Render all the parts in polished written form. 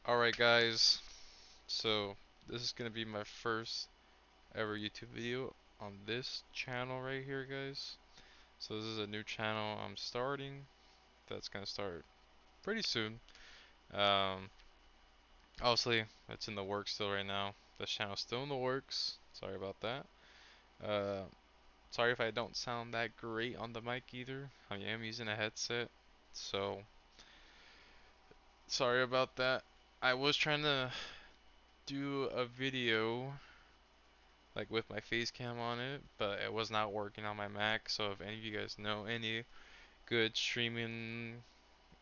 Alright guys, so this is gonna be my first ever YouTube video on this channel right here guys. So this is a new channel I'm starting that's gonna start pretty soon. Um, Obviously it's in the works still right now. This channel's still in the works. Sorry about that. Uh, Sorry if I don't sound that great on the mic either. I am using a headset, so sorry about that. I was trying to do a video like with my face cam on it, but it was not working on my Mac. So if any of you guys know any good streaming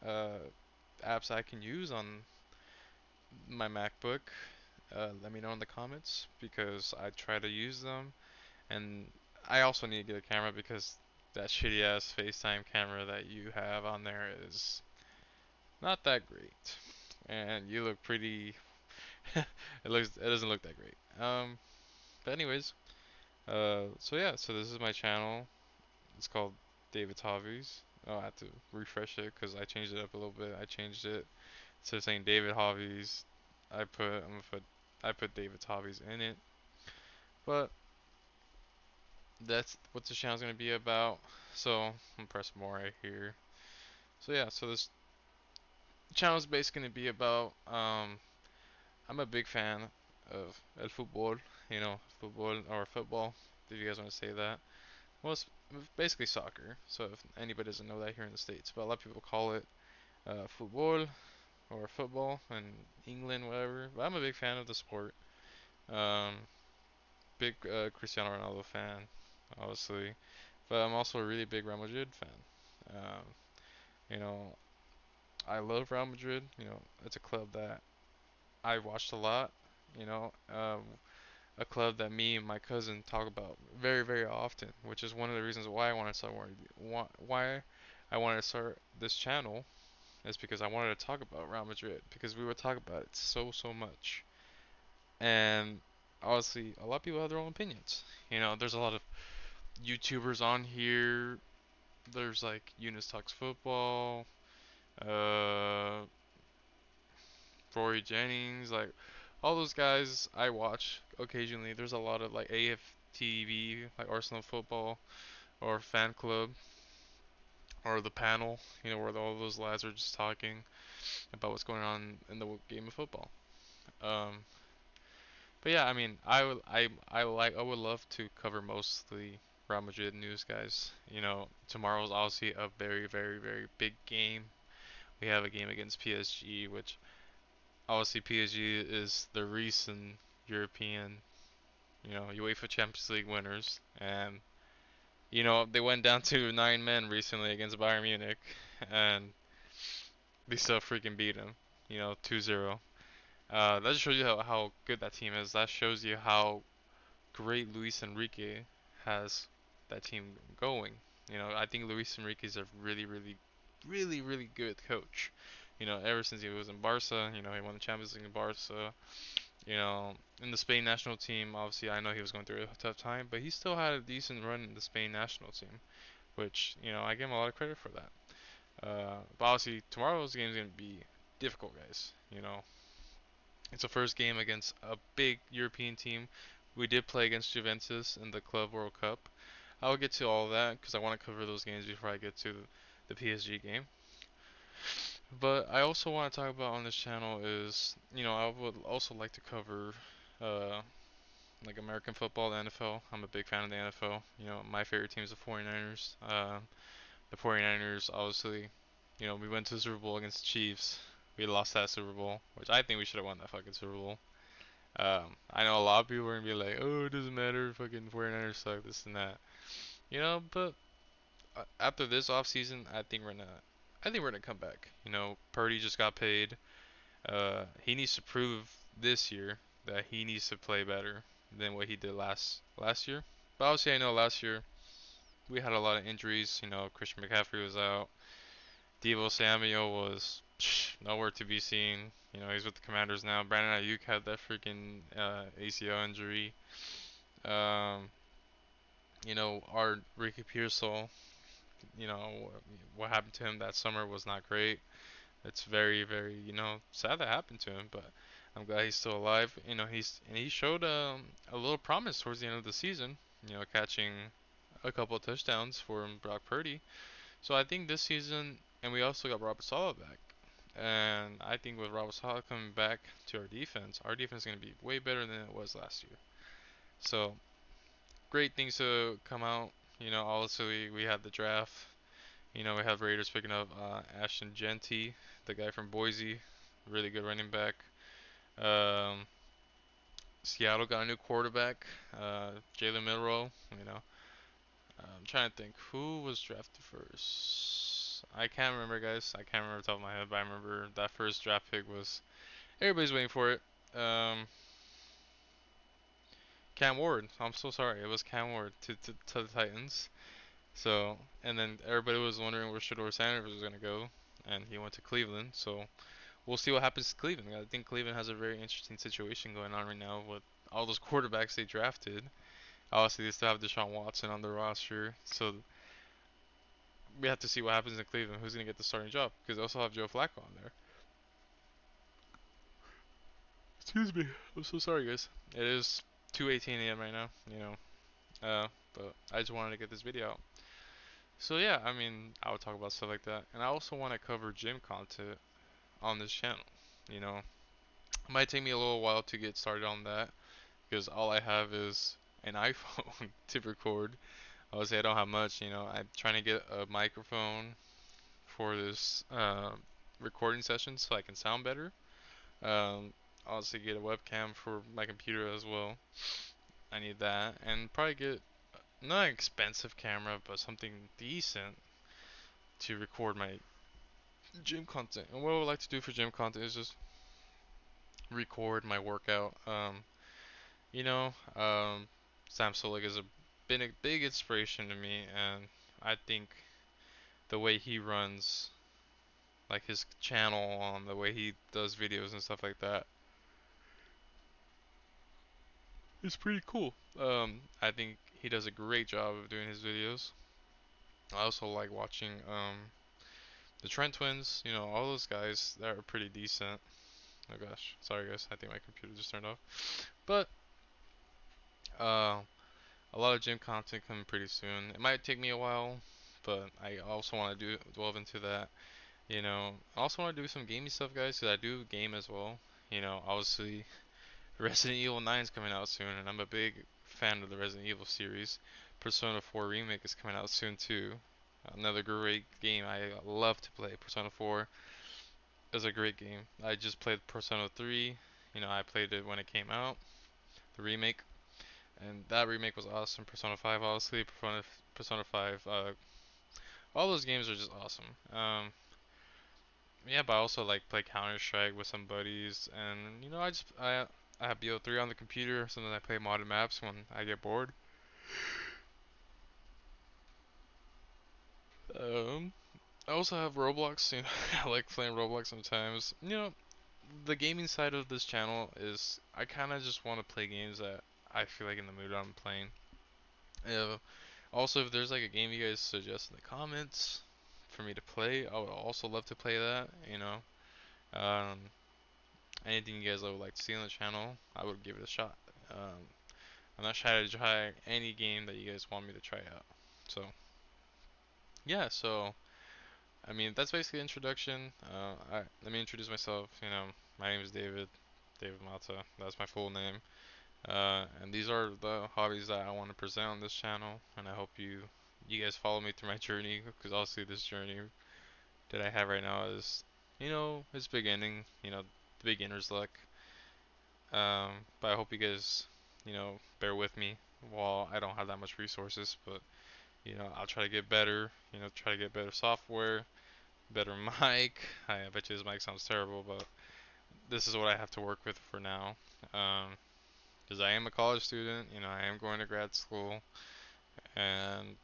uh, apps I can use on my MacBook, let me know in the comments because I try to use them. And I also need to get a camera because that shitty ass FaceTime camera that you have on there is not that great. And you look pretty. It doesn't look that great. But anyways, so yeah, so this is my channel. It's called David's Hobbies. Oh, I have to refresh it because I changed it up a little bit. I changed it instead of saying David Hobbies. I put David's Hobbies in it. But that's what the channel's gonna be about. So I'm gonna press more right here. So yeah, so this channel is basically gonna be about I'm a big fan of el fútbol, football or football, if you guys want to say that. Well, it's basically soccer. So if anybody doesn't know that here in the States, but a lot of people call it football or football in England, whatever. But I'm a big fan of the sport. Um, Big Cristiano Ronaldo fan, obviously. But I'm also a really big Real Madrid fan. You know, I love Real Madrid. It's a club that I watched a lot. You know, a club that me and my cousin talk about very, very often, which is one of the reasons why I wanted to start why I wanted to start this channel is because I wanted to talk about Real Madrid because we would talk about it so much. And obviously, a lot of people have their own opinions. There's a lot of YouTubers on here. There's like Eunice Talks Football, uh, Rory Jennings, like all those guys I watch occasionally. There's a lot of like AFTV, like Arsenal Football or Fan Club or the panel, where all those lads are just talking about what's going on in the game of football. Um, but yeah, I mean, I would love to cover mostly Real Madrid news, guys. Tomorrow's obviously a very, very, very big game. We have a game against PSG, which obviously PSG is the recent European, UEFA Champions League winners, and they went down to 9 men recently against Bayern Munich, and they still freaking beat them, 2-0. That just shows you how good that team is. That shows you how great Luis Enrique has that team going. I think Luis Enrique is a really, really, really, really good coach. Ever since he was in Barca, he won the Champions League in Barca. In the Spain national team, obviously, I know he was going through a tough time, but he still had a decent run in the Spain national team, which, I give him a lot of credit for that. But obviously, tomorrow's game is going to be difficult, guys. It's the first game against a big European team. We did play against Juventus in the Club World Cup. I'll get to all of that because I want to cover those games before I get to the PSG game. But I also want to talk about on this channel is, I would also like to cover uh, like American football, the NFL. I'm a big fan of the NFL. My favorite team is the 49ers. The 49ers, obviously, we went to the Super Bowl against the Chiefs. We lost that Super Bowl, which I think we should have won that fucking Super Bowl. I know a lot of people are gonna be like, "Oh, it doesn't matter, fucking 49ers suck, this and that." But after this offseason, I think we're gonna come back. Purdy just got paid. He needs to prove this year that he needs to play better than what he did last year. But obviously, I know last year we had a lot of injuries. Christian McCaffrey was out. Devo Samuel was nowhere to be seen. He's with the Commanders now. Brandon Ayuk had that freaking ACL injury. Um, our Ricky Pearsall, what happened to him that summer was not great. It's very, very, sad that happened to him, but I'm glad he's still alive. He showed a little promise towards the end of the season, catching a couple of touchdowns for Brock Purdy. So I think this season, and we also got Robert Saleh back. And I think with Robert Saleh coming back to our defense is going to be way better than it was last year. So great things to come out. Obviously we had the draft. We have Raiders picking up Ashton Genty, the guy from Boise, really good running back. Um, Seattle got a new quarterback, Jalen Milroe. I'm trying to think who was drafted first. I can't remember, guys. I can't remember off the top of my head, but I remember that first draft pick was everybody's waiting for it. Cam Ward. I'm so sorry. It was Cam Ward to the Titans. So, and then everybody was wondering where Shedeur Sanders was gonna go, and he went to Cleveland. So we'll see what happens to Cleveland. I think Cleveland has a very interesting situation going on right now with all those quarterbacks they drafted. Obviously, they still have Deshaun Watson on their roster, so we have to see what happens in Cleveland. Who's gonna get the starting job? Because they also have Joe Flacco on there. Excuse me. I'm so sorry, guys. It is 2:18 a.m. right now. But I just wanted to get this video out. So yeah, I mean, I would talk about stuff like that, and I also want to cover gym content on this channel. You know, it might take me a little while to get started on that because all I have is an iPhone to record. Obviously, I don't have much. I'm trying to get a microphone for this recording session so I can sound better. Um, also get a webcam for my computer as well. I need that, and probably get not an expensive camera, but something decent to record my gym content. And what I would like to do for gym content is just record my workout. You know, um, Sam Sulek has been a big inspiration to me, and I think the way he runs, like his channel, on the way he does videos and stuff like that, is pretty cool. I think he does a great job of doing his videos. I also like watching the Trent Twins. All those guys that are pretty decent. Oh gosh, sorry guys, I think my computer just turned off. But uh, a lot of gym content coming pretty soon. It might take me a while, but I also want to delve into that. I also want to do some gaming stuff, guys, because I do game as well. Obviously Resident Evil 9 is coming out soon, and I'm a big fan of the Resident Evil series. Persona 4 Remake is coming out soon too. Another great game I love to play. Persona 4 is a great game. I just played Persona 3. I played it when it came out, the remake, and that remake was awesome. Persona 5, obviously, Persona 5. All those games are just awesome. Yeah, but I also like play Counter Strike with some buddies, and I have BO3 on the computer. Sometimes I play modded maps when I get bored. Um, I also have Roblox. I like playing Roblox sometimes. The gaming side of this channel is I kind of just want to play games that I feel like in the mood I'm playing. Uh, Also, if there's like a game you guys suggest in the comments for me to play, I would also love to play that. Um, Anything you guys would like to see on the channel, I would give it a shot. Um, I'm not shy to try any game that you guys want me to try out. So yeah, so I mean that's basically the introduction. Let me introduce myself. My name is David, David Mata. That's my full name. And these are the hobbies that I want to present on this channel, and I hope you guys follow me through my journey, because obviously this journey that I have right now is, it's beginning. The beginner's luck. But I hope you guys, bear with me while I don't have that much resources. But I'll try to get better. Try to get better software, better mic. I bet you this mic sounds terrible, but this is what I have to work with for now. Um, because I am a college student. I am going to grad school, and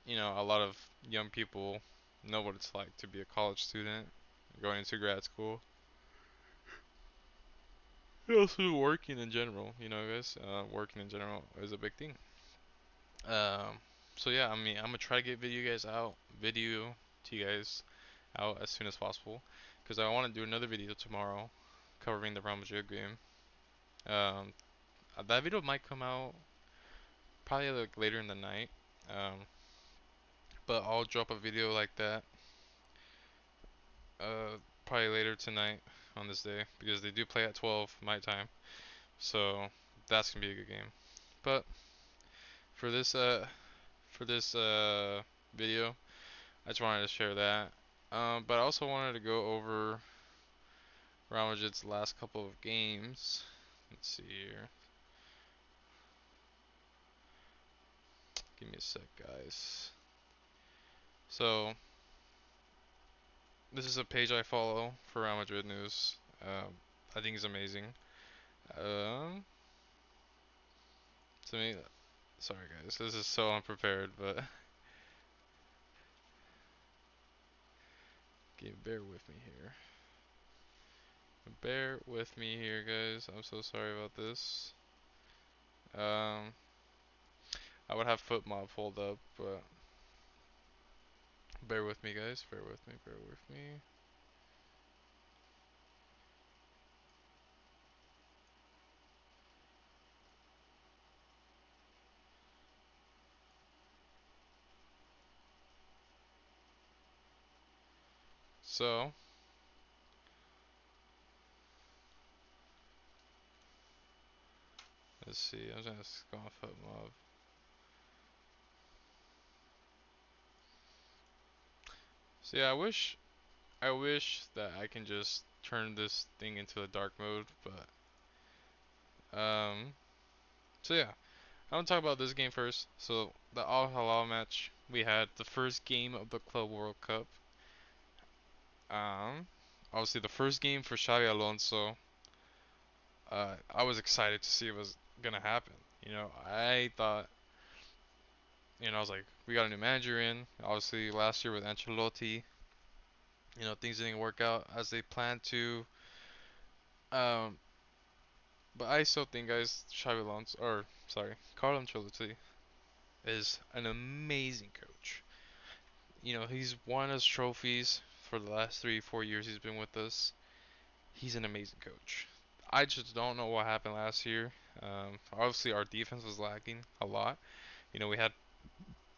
a lot of young people know what it's like to be a college student going into grad school. Also working in general, guys. Working in general is a big thing. Um, so yeah, I mean, I'm gonna try to get video to you guys out as soon as possible, because I want to do another video tomorrow covering the Real Madrid game. Um, that video might come out probably like later in the night, um, but I'll drop a video like that probably later tonight on this day because they do play at 12 my time, so that's gonna be a good game. But for this video, I just wanted to share that. But I also wanted to go over Real Madrid's last couple of games. Let's see here. Give me a sec, guys. So this is a page I follow for Real Madrid news. I think it's amazing. Um, to me, sorry guys, this is so unprepared, but bear with me here. Bear with me here, guys. I'm so sorry about this. Um, I would have foot mob hold up, but bear with me, guys. Bear with me. Bear with me. So, let's see. I'm just gonna go foot mob. So yeah, I wish that I can just turn this thing into a dark mode, but so yeah, I'm gonna talk about this game first. So the Al Hilal match, we had the first game of the Club World Cup. Um, Obviously the first game for Xabi Alonso. I was excited to see what was gonna happen. I thought, I was like, we got a new manager in. Obviously last year with Ancelotti, things didn't work out as they planned to. Um, but I still think, guys, Xabi Alonso, or sorry, Carlo Ancelotti is an amazing coach. He's won us trophies for the last 3, 4 years he's been with us. He's an amazing coach. I just don't know what happened last year. Obviously, our defense was lacking a lot. We had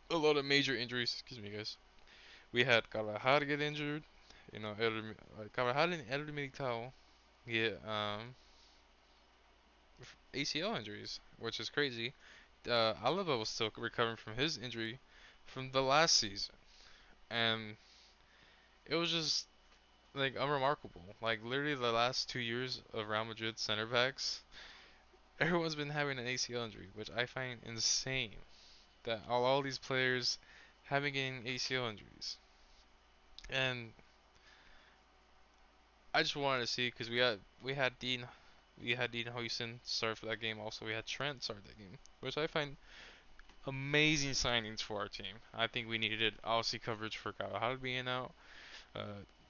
a lot of major injuries. Excuse me, guys. We had Carvajal get injured. Carvajal and Eder Militao get ACL injuries, which is crazy. Alaba was still recovering from his injury from the last season, and it was just like unremarkable. Like literally the last 2 years of Real Madrid center backs, everyone's been having an ACL injury, which I find insane. That all these players have been getting ACL injuries, and I just wanted to see because we had Dean Huijsen start for that game. Also, we had Trent start that game, which I find amazing signings for our team. I think we needed obviously coverage for Carvajal being out.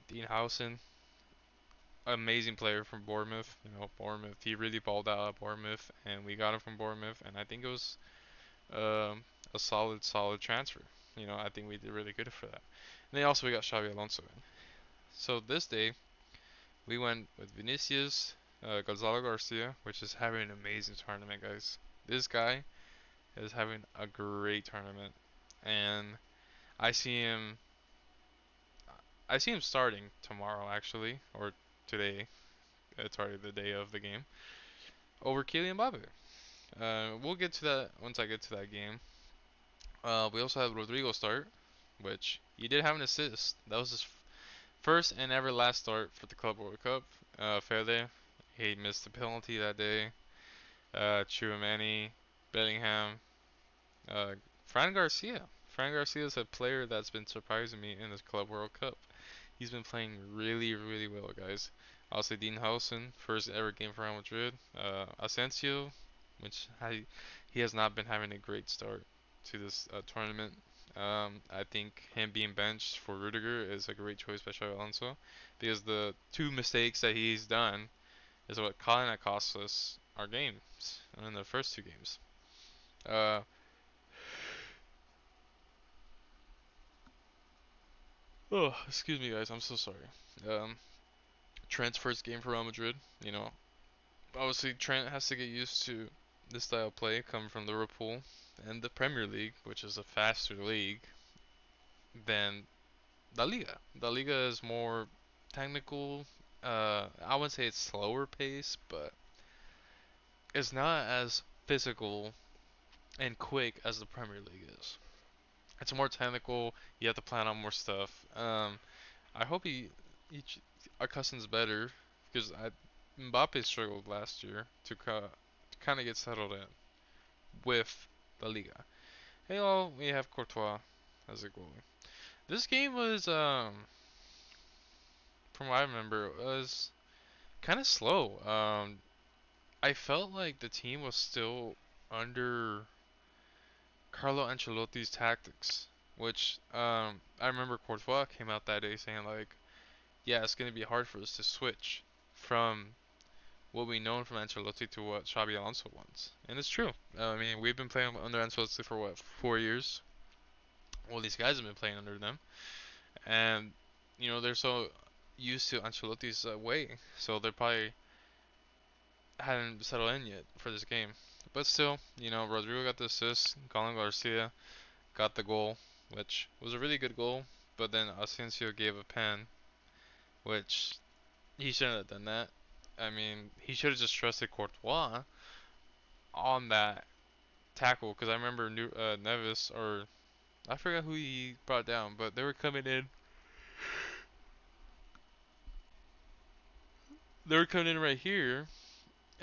Dean Howson, amazing player from Bournemouth. Bournemouth. He really balled out at Bournemouth, and we got him from Bournemouth, and I think it was um, a solid transfer. I think we did really good for that. And then also we got Xabi Alonso in. So this day we went with Vinicius, Gonzalo Garcia, which is having an amazing tournament, guys. This guy is having a great tournament, and I see him. I see him starting tomorrow, actually, or today. It's already the day of the game over Kylian Mbappe. We'll get to that once I get to that game. We also have Rodrigo start, which he did have an assist. That was his first and ever last start for the Club World Cup. Fede, he missed the penalty that day. Chouameni, Bellingham, uh, Fran Garcia. Fran Garcia is a player that's been surprising me in this Club World Cup. He's been playing really, really well, guys. Also, Dean Howson, first ever game for Real Madrid. Asensio, he has not been having a great start to this tournament. I think him being benched for Rudiger is a great choice by Xabi Alonso because the two mistakes that he's done is what kind of cost us our games in the first two games. Uh, Oh, excuse me, guys. I'm so sorry. Um, Trent's first game for Real Madrid. You know, obviously Trent has to get used to this style of play coming from Liverpool and the Premier League, which is a faster league than La Liga. La Liga is more technical. I wouldn't say it's slower pace, but it's not as physical and quick as the Premier League is. It's more technical. You have to plan on more stuff. I hope each our cousin's better because Mbappe struggled last year to kind of get settled in with La Liga. Hey, all we have Courtois as a goalie. This game was from what I remember, it was kind of slow. I felt like the team was still under Carlo Ancelotti's tactics, which I remember Courtois came out that day saying like, yeah, it's gonna be hard for us to switch from what we know from Ancelotti to what Xabi Alonso wants, and it's true. I mean, we've been playing under Ancelotti for what 4 years. Well, these guys have been playing under them, and they're so used to Ancelotti's way, so they probably hadn't settled in yet for this game. But still, Rodrigo got the assist, Colin Garcia got the goal, which was a really good goal. But then Asensio gave a pen, which he shouldn't have done that. I mean, he should have just trusted Courtois on that tackle because I remember Neves or I forgot who he brought down, but they were coming in. They were coming in right here,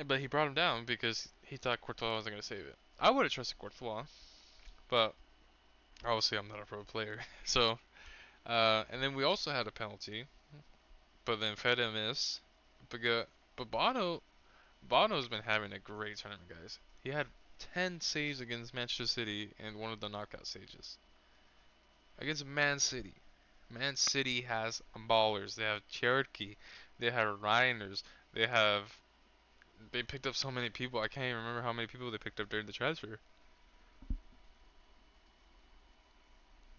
but he brought him down because he thought Courtois wasn't gonna save it. I would have trusted Courtois, but obviously I'm not a pro player. So, and then we also had a penalty, but then Fede missed. But Bono's been having a great tournament, guys. He had 10 saves against Manchester City in one of the knockout stages. Against Man City. Man City has ballers. They have Cherokee. They have Reiners. They have. They picked up so many people. I can't even remember how many people they picked up during the transfer.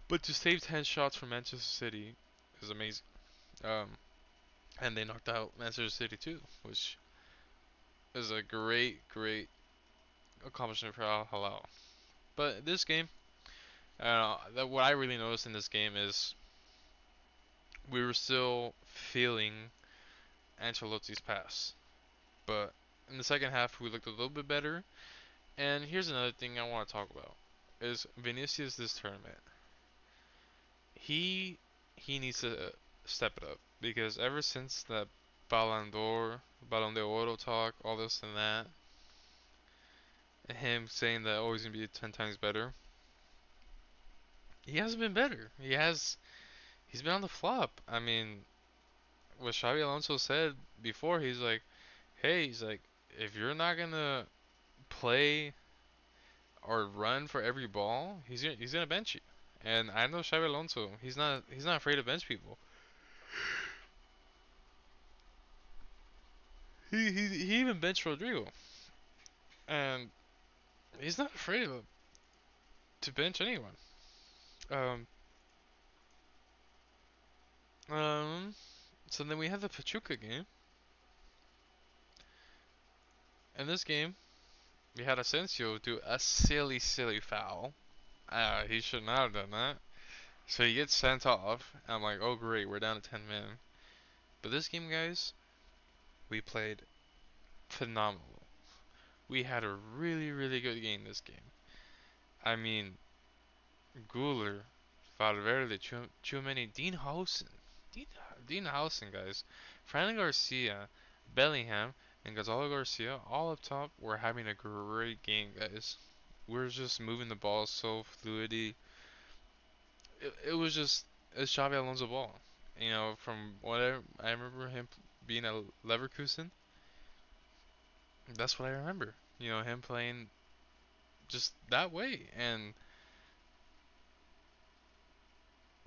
But to save 10 shots from Manchester City is amazing. Um, and they knocked out Manchester City too, which is a great, great accomplishment for Al Hilal. But this game, what I really noticed in this game is we were still feeling Ancelotti's pass, but in the second half we looked a little bit better. And here's another thing I want to talk about: is Vinicius this tournament? He he needs to step it up because ever since that Ballon d'Oro talk, all this and that, and him saying that oh he's gonna be 10 times better, he hasn't been better. He's been on the flop. I mean, what Xabi Alonso said before, he's like, hey, he's like, if you're not gonna play or run for every ball, he's gonna bench you. And I know Xabi Alonso, he's not afraid to bench people. He even benched Rodrigo, and he's not afraid to bench anyone. Um, um. So then we have the Pachuca game. In this game, we had Asensio do a silly, silly foul. He should not have done that. So he gets sent off. I'm like, oh great, we're down to 10 men. But this game, guys, we played phenomenal. We had a really, really good game this game. I mean, Guler, Valverde, Tchouaméni, Dean Howson. Dean, Dean Howson, guys. Fran Garcia, Bellingham, and Gonzalo Garcia, all up top, were having a great game, guys. We're just moving the ball so fluidly. It was just a Xabi Alonso ball. From whatever I remember him being at Leverkusen, that's what I remember. Him playing just that way. And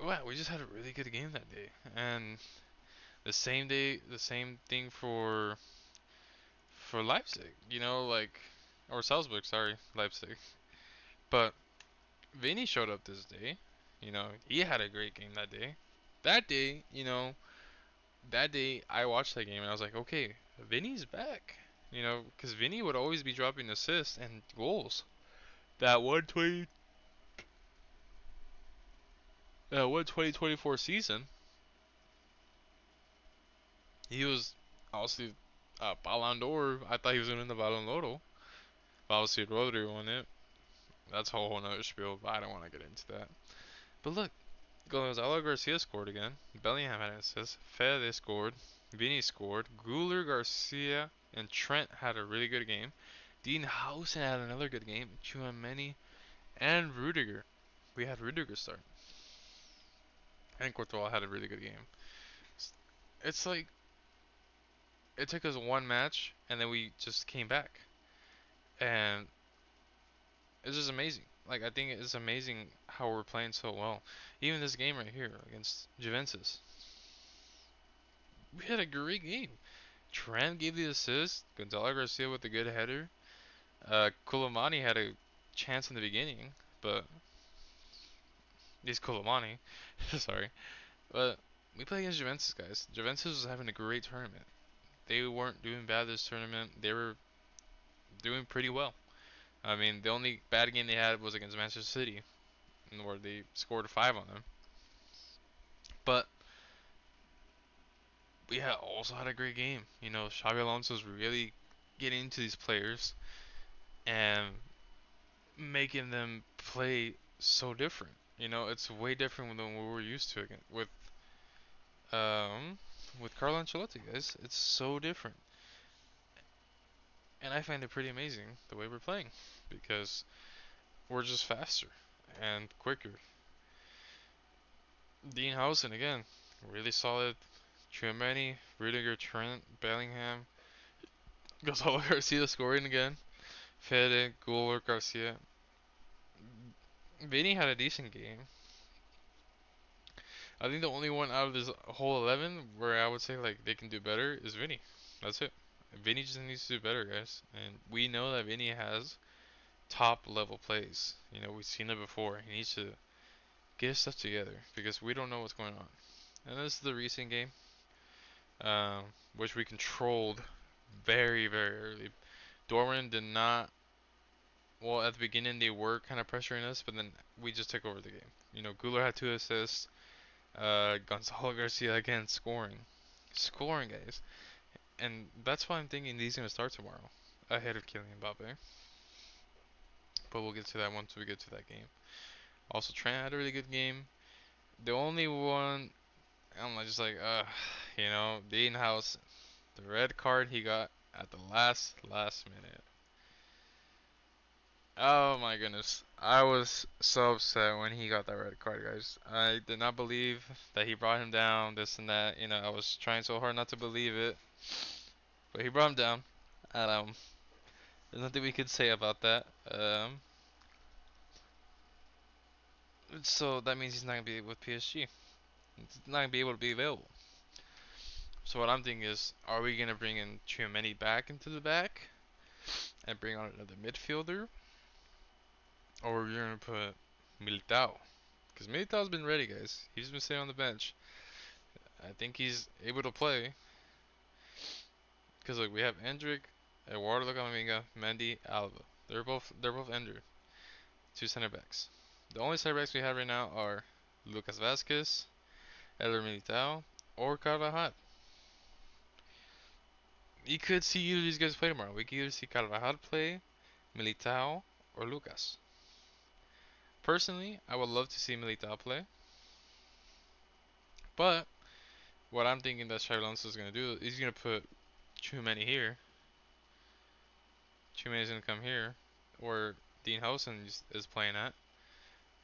wow, we just had a really good game that day. And the same day, the same thing for Leipzig. Like or Salzburg, sorry, Leipzig. But Vinny showed up this day. He had a great game that day. that day, that day I watched that game and I was like, okay, Vinny's back. Because Vinny would always be dropping assists and goals. That 2024 season, he was obviously Ballon d'Or. I thought he was going to win the Ballon d'Oro. But obviously Rodri won it. That's a whole nother spiel, but I don't want to get into that. But look, Gonzalo Garcia scored again. Bellingham had an assist. Fede scored. Vinny scored. Guler, Garcia, and Trent had a really good game. Dean Housen had another good game. Chouameni and Rudiger. We had Rudiger start. And Courtois had a really good game. It's like it took us one match and then we just came back. And it's just amazing. Like I think it's amazing how we're playing so well. Even this game right here against Juventus. We had a great game. Trent gave the assist. Gonzalo Garcia with a good header. Koulibaly had a chance in the beginning, but he's Koulibaly. Sorry, but we played against Juventus, guys. Juventus was having a great tournament. They weren't doing bad this tournament. They were doing pretty well. I mean, the only bad game they had was against Manchester City, where they scored 5 on them. But we also had a great game. Xabi Alonso's really getting into these players and making them play so different. It's way different than what we're used to again um with Carlo Ancelotti, guys. It's so different, and I find it pretty amazing the way we're playing because we're just faster and quicker. Dean Housen again, really solid. Tchouameni, Rudiger, Trent, Bellingham, Gonzalo Garcia scoring again. Fede, Guler, Garcia. Vinny had a decent game. I think the only one out of this whole 11 where I would say like they can do better is Vinny. That's it. Vinny just needs to do better, guys. And we know that Vinny has top level plays. We've seen it before. He needs to get his stuff together because we don't know what's going on. And this is the recent game, which we controlled very, very early. Dortmund did not. Well, at the beginning they were kind of pressuring us, but then we just took over the game. Guler had 2 assists. Gonzalo Garcia again scoring, guys, and that's why I'm thinking he's gonna start tomorrow, ahead of Kylian Mbappe. But we'll get to that once we get to that game. Also, Trent had a really good game. The only one I'm just like, Dean House, the red card he got at the last minute. Oh my goodness. I was so upset when he got that red card, guys. I did not believe that he brought him down, this and that. I was trying so hard not to believe it. But he brought him down. And there's nothing we could say about that. So that means he's not gonna be with PSG. He's not gonna be able to be available. So what I'm thinking is, are we gonna bring in Tchouameni back into the back and bring on another midfielder, or are we gonna put Militao? Because Militao's been ready, guys. He's been sitting on the bench. I think he's able to play. Because look, we have Endrick, Eduardo Camavinga, Mendy, Alba. They're both injured. 2 center backs. The only center backs we have right now are Lucas Vasquez, Eder Militao, or Carvajal. You could see either of these guys play tomorrow. We could either see Carvajal play, Militao, or Lucas. Personally, I would love to see Militao play. But what I'm thinking that Xabi Alonso is gonna do, he's gonna put Tchouameni here. Tchouameni's gonna come here, where Dean Housen is playing at.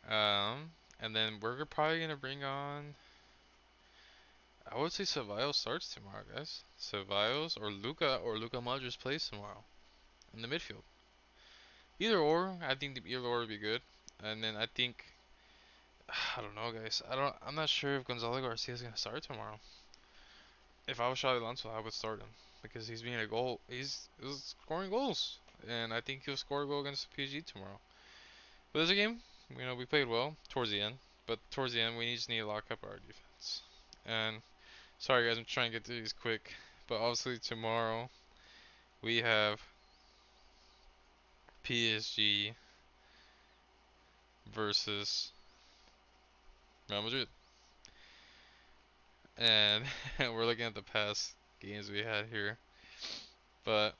And then we're probably gonna bring on. I would say Ceballos starts tomorrow, guys. Ceballos or Luka Modric plays tomorrow in the midfield. Either or, I think either or would be good. And then I think, I don't know, guys. I'm not sure if Gonzalo Garcia is gonna start tomorrow. If I was Xabi Alonso, I would start him because he's being a goal. He's scoring goals, and I think he'll score a goal against PSG tomorrow. But this game, we played well towards the end, but towards the end we just need to lock up our defense. And sorry guys, I'm trying to get through these quick. But obviously tomorrow we have PSG versus Real Madrid. And we're looking at the past games we had here. But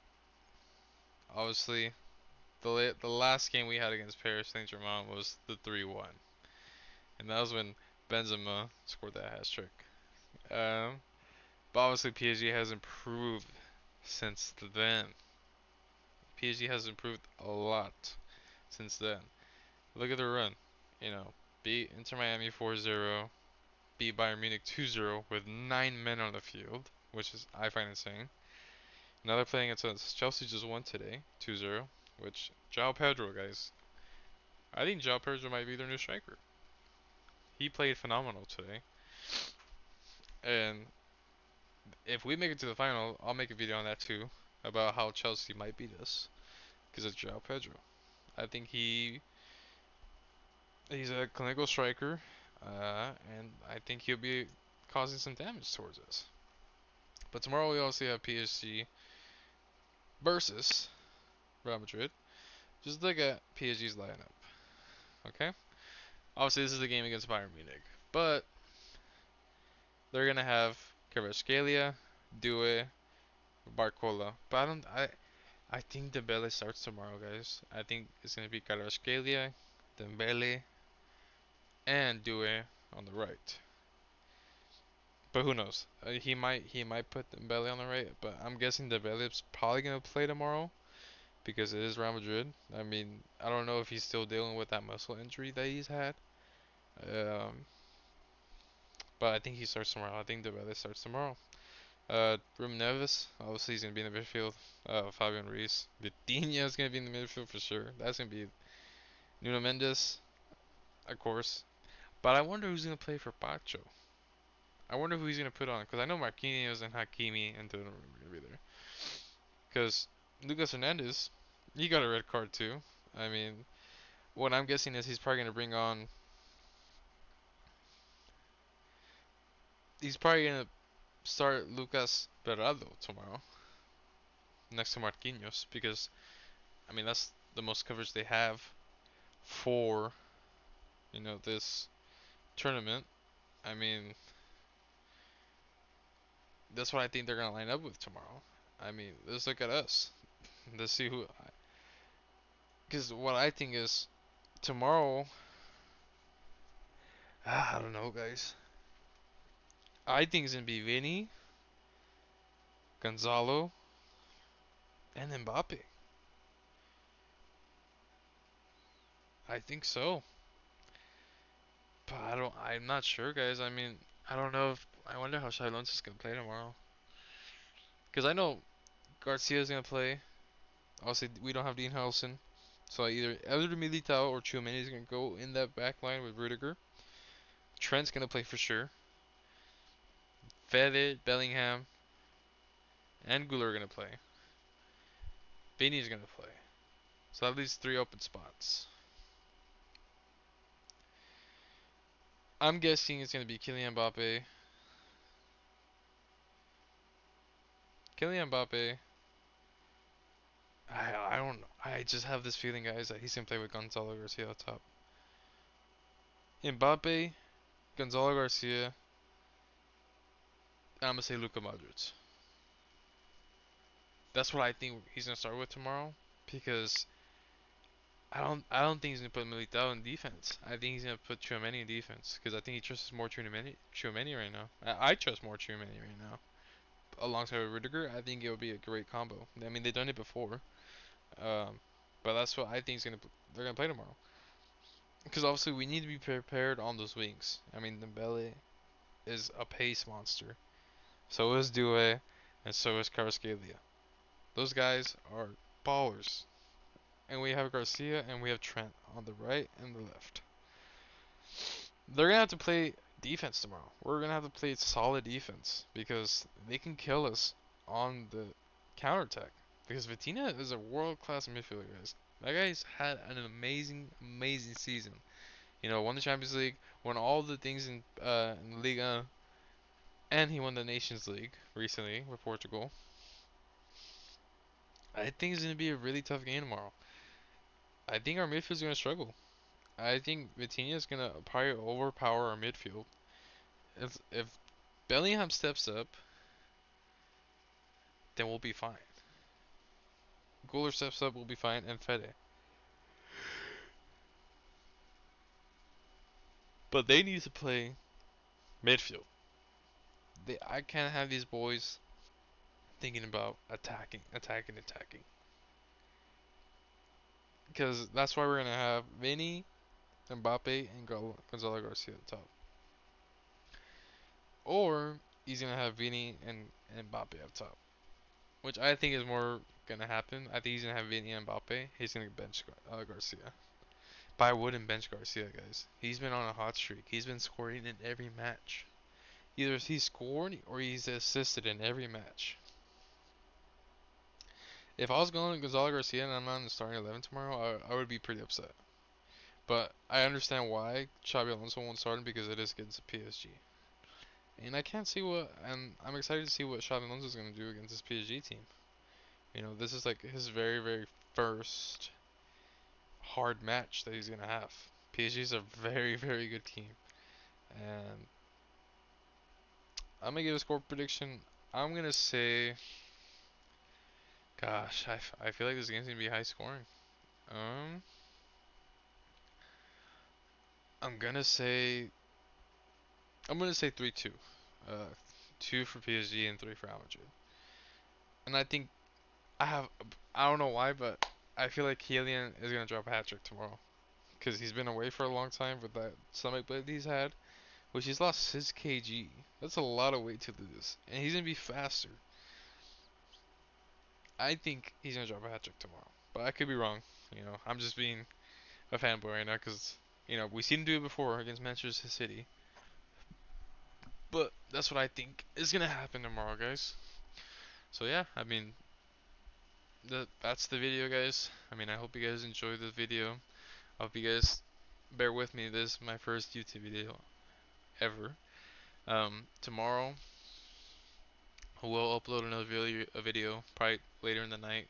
obviously the last game we had against Paris Saint-Germain was the 3-1. And that was when Benzema scored that hat trick. Um, but obviously PSG has improved since then. PSG has improved a lot since then. Look at the run. You know, beat Inter Miami 4-0, beat Bayern Munich 2-0 with 9 men on the field, which is I find insane. Now they're playing against us. Chelsea just won today, 2-0, which João Pedro, guys. I think João Pedro might be their new striker. He played phenomenal today. And if we make it to the final, I'll make a video on that too about how Chelsea might beat us because of João Pedro. I think he's a clinical striker, and I think he'll be causing some damage towards us. But tomorrow we also have PSG versus Real Madrid. Just look at PSG's lineup, okay? Obviously, this is the game against Bayern Munich, but they're gonna have Kvaratskhelia, Due, Barcola. But I think Dembele starts tomorrow, guys. I think it's gonna be Kvaratskhelia, Dembele, and Due on the right. But who knows? He might put Dembele on the right, but I'm guessing Dembele's probably gonna play tomorrow because it is Real Madrid. I mean, I don't know if he's still dealing with that muscle injury that he's had. Um, but I think he starts tomorrow. I think Dembele starts tomorrow. Ruben Neves, obviously he's gonna be in the midfield. Fabian Ruiz, Vitinha is gonna be in the midfield for sure. That's gonna be Nuno Mendes, of course. But I wonder who's gonna play for Pacho. I wonder who he's gonna put on because I know Marquinhos and Hakimi and Donnarumma are gonna be there. Because Lucas Hernandez, he got a red card too. I mean, what I'm guessing is he's probably gonna bring on. He's probably gonna start Lucas Berardo tomorrow next to Marquinhos because I mean that's the most coverage they have for this tournament. I mean that's what I think they're gonna line up with tomorrow. I mean let's look at us. Let's see who. Because what I think is tomorrow. I don't know, guys. I think it's gonna be Vinny, Gonzalo, and Mbappe. I think so. But I'm not sure, guys. I mean, I don't know if. I wonder how Xabi Alonso is gonna play tomorrow. Because I know Garcia's gonna play. Obviously, we don't have Dean Helson. So either Militao or Tchouameni is gonna go in that back line with Rudiger. Trent's gonna play for sure. Fede, Bellingham, and Güler are gonna play. Vinny's gonna play. So that leaves 3 open spots. I'm guessing it's gonna be Kylian Mbappe. Kylian Mbappe. I don't know. I just have this feeling, guys, that he's gonna play with Gonzalo Garcia on top. Mbappe, Gonzalo Garcia, and I'm gonna say Luka Modric. That's what I think he's gonna start with tomorrow because I don't think he's gonna put Militao in defense. I think he's gonna put Tchouameni in defense because I think he trusts more Tchouameni right now. I trust more Tchouameni right now alongside with Rudiger. I think it would be a great combo. I mean they've done it before, um, but that's what I think they're gonna play tomorrow. Because obviously we need to be prepared on those wings. I mean Dembele is a pace monster. So is Due, and so is Kvaratskhelia. Those guys are ballers. And we have Garcia and we have Trent on the right and the left. They're gonna have to play defense tomorrow. We're gonna have to play solid defense because they can kill us on the counterattack. Because Vitinha is a world-class midfielder, guys. That guy's had an amazing, amazing season. Won the Champions League, won all the things in the Liga, and he won the Nations League recently with Portugal. I think it's gonna be a really tough game tomorrow. I think our midfield's gonna struggle. I think Vitinha's gonna probably overpower our midfield. If Bellingham steps up, then we'll be fine. Guler steps up, we'll be fine, and Fede. But they need to play midfield. I can't have these boys thinking about attacking. Because that's why we're gonna have Vinny, Mbappe, and Gonzalo Garcia at the top. Or he's gonna have Vinny and Mbappe up top, which I think is more gonna happen. I think he's gonna have Vinny and Mbappe. He's gonna bench Garcia. But I wouldn't bench Garcia, guys. He's been on a hot streak. He's been scoring in every match. Either he's scored or he's assisted in every match. If I was going Gonzalo Garcia and I'm not in the starting 11 tomorrow, I would be pretty upset. But I understand why Xabi Alonso won't start him because it is against PSG. And I can't see and I'm excited to see what Xabi Alonso is going to do against this PSG team. You know, this is like his very first hard match that he's going to have. PSG is a very good team. And I'm going to give a score prediction. I'm going to say, gosh, I feel like this game's going to be high scoring. Um, I'm going to say, I'm going to say 3-2. Uh, 2 for PSG and 3 for Real Madrid. And I think I have, I don't know why, but I feel like Kylian is going to drop a hat trick tomorrow. Because he's been away for a long time with that stomach bug he's had, which he's lost 6 kg. That's a lot of weight to lose. And he's going to be faster. I think he's going to drop a hat trick tomorrow. But I could be wrong. You know, I'm just being a fanboy right now because, you know, we've seen him do it before against Manchester City. But that's what I think is going to happen tomorrow, guys. So yeah, I mean, that's the video, guys. I mean, I hope you guys enjoyed the video. I hope you guys bear with me. This is my first YouTube video ever. Tomorrow we'll upload another video probably later in the night,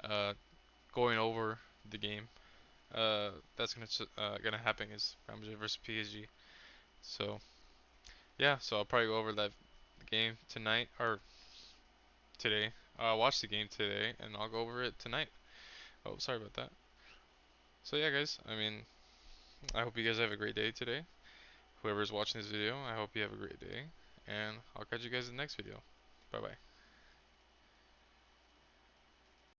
uh, going over the game. That's gonna happen is Real Madrid versus PSG. So yeah, so I'll probably go over that game tonight or today. I'll watch the game today and I'll go over it tonight. Oh, sorry about that. So yeah, guys. I mean, I hope you guys have a great day today. Whoever's watching this video, I hope you have a great day, and I'll catch you guys in the next video. Bye bye.